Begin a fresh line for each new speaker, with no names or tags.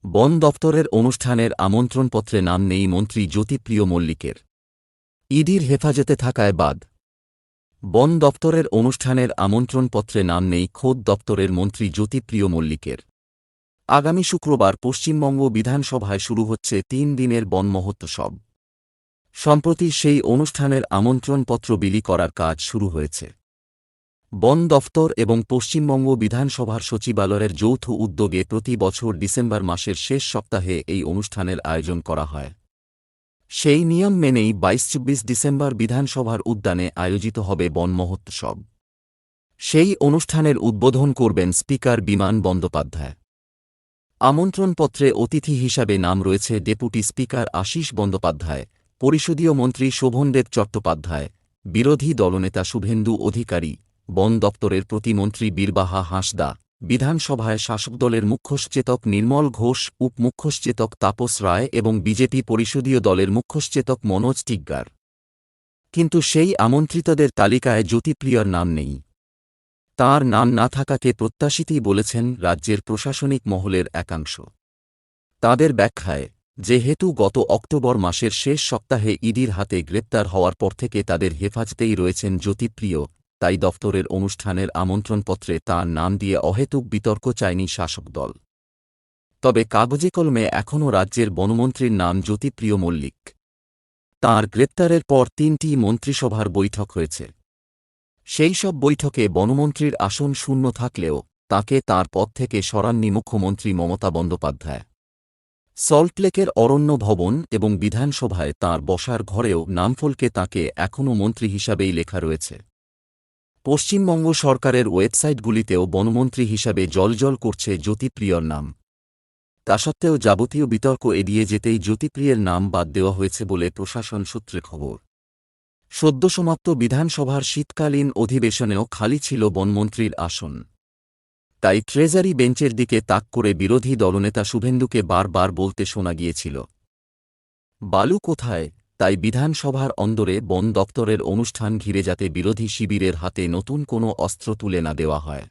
বন দপ্তরের অনুষ্ঠানের আমন্ত্রণপত্রে নাম নেই মন্ত্রী জ্যোতিপ্রিয় মল্লিকের। ইডির হেফাজতে থাকায় বাদ। বন দপ্তরের অনুষ্ঠানের আমন্ত্রণপত্রে নাম নেই খোদ দপ্তরের মন্ত্রী জ্যোতিপ্রিয় মল্লিকের। আগামী শুক্রবার পশ্চিমবঙ্গ বিধানসভায় শুরু হচ্ছে ৩ দিনের বন মহোৎসব। সম্প্রতি সেই অনুষ্ঠানের আমন্ত্রণপত্র বিলি করার কাজ শুরু হয়েছে। বন দফতর এবং পশ্চিমবঙ্গ বিধানসভার সচিবালয়ের যৌথ উদ্যোগে প্রতি বছর ডিসেম্বর মাসের শেষ সপ্তাহে এই অনুষ্ঠানের আয়োজন করা হয়। সেই নিয়ম মেনেই ২২-২৪ ডিসেম্বর বিধানসভার উদ্যানে আয়োজিত হবে বন মহোৎসব। সেই অনুষ্ঠানের উদ্বোধন করবেন স্পিকার বিমান বন্দ্যোপাধ্যায়। আমন্ত্রণপত্রে অতিথি হিসাবে নাম রয়েছে ডেপুটি স্পিকার আশীষ বন্দ্যোপাধ্যায়, পরিষদীয় মন্ত্রী শোভনদেব চট্টোপাধ্যায়, বিরোধী দলনেতা শুভেন্দু অধিকারী, বন দপ্তরের প্রতিমন্ত্রী বীরবাহা হাঁসদা, বিধানসভায় শাসকদলের মুখ্যসচেতক নির্মল ঘোষ, উপমুখ্যসচেতক তাপস রায় এবং বিজেপি পরিষদীয় দলের মুখ্যসচেতক মনোজ টিগ্গার। কিন্তু সেই আমন্ত্রিতদের তালিকায় জ্যোতিপ্রিয়র নাম নেই। তাঁর নাম না থাকাকে প্রত্যাশিতই বলেছেন রাজ্যের প্রশাসনিক মহলের একাংশ। তাঁদের ব্যাখ্যায়, যেহেতু গত অক্টোবর মাসের শেষ সপ্তাহে ইডির হাতে গ্রেপ্তার হওয়ার পর থেকে তাদের হেফাজতেই রয়েছেন জ্যোতিপ্রিয়, তাই দফতরের অনুষ্ঠানের আমন্ত্রণপত্রে তাঁর নাম দিয়ে অহেতুক বিতর্ক চায়নি শাসক দল। তবে কাগজে কলমে এখনও রাজ্যের বনমন্ত্রীর নাম জ্যোতিপ্রিয় মল্লিক। তাঁর গ্রেপ্তারের পর ৩টি মন্ত্রিসভার বৈঠক হয়েছে। সেই সব বৈঠকে বনমন্ত্রীর আসন শূন্য থাকলেও তাঁকে তাঁর পদ থেকে সরাননি মুখ্যমন্ত্রী মমতা বন্দ্যোপাধ্যায়। সল্টলেকের অরণ্য ভবন এবং বিধানসভায় তাঁর বসার ঘরেও নামফলকে তাঁকে এখনও মন্ত্রী হিসাবেই লেখা রয়েছে। পশ্চিমবঙ্গ সরকারের ওয়েবসাইটগুলিতেও বনমন্ত্রী হিসাবে জ্বলজ্বল করছে জ্যোতিপ্রিয়র নাম। তা সত্ত্বেও যাবতীয় বিতর্ক এড়িয়ে যেতেই জ্যোতিপ্রিয়ের নাম বাদ দেওয়া হয়েছে বলে প্রশাসন সূত্রে খবর। সদ্যসমাপ্ত বিধানসভার শীতকালীন অধিবেশনেও খালি ছিল বনমন্ত্রীর আসন। তাই ট্রেজারি বেঞ্চের দিকে তাক করে বিরোধী দলনেতা শুভেন্দুকে বারবার বলতে শোনা গিয়েছিল, বালু কোথায়? তাই বিধানসভার অন্দরে বন দপ্তরের অনুষ্ঠান ঘিরে যাতে বিরোধী শিবিরের হাতে নতুন কোনো অস্ত্র তুলে না দেওয়া হয়।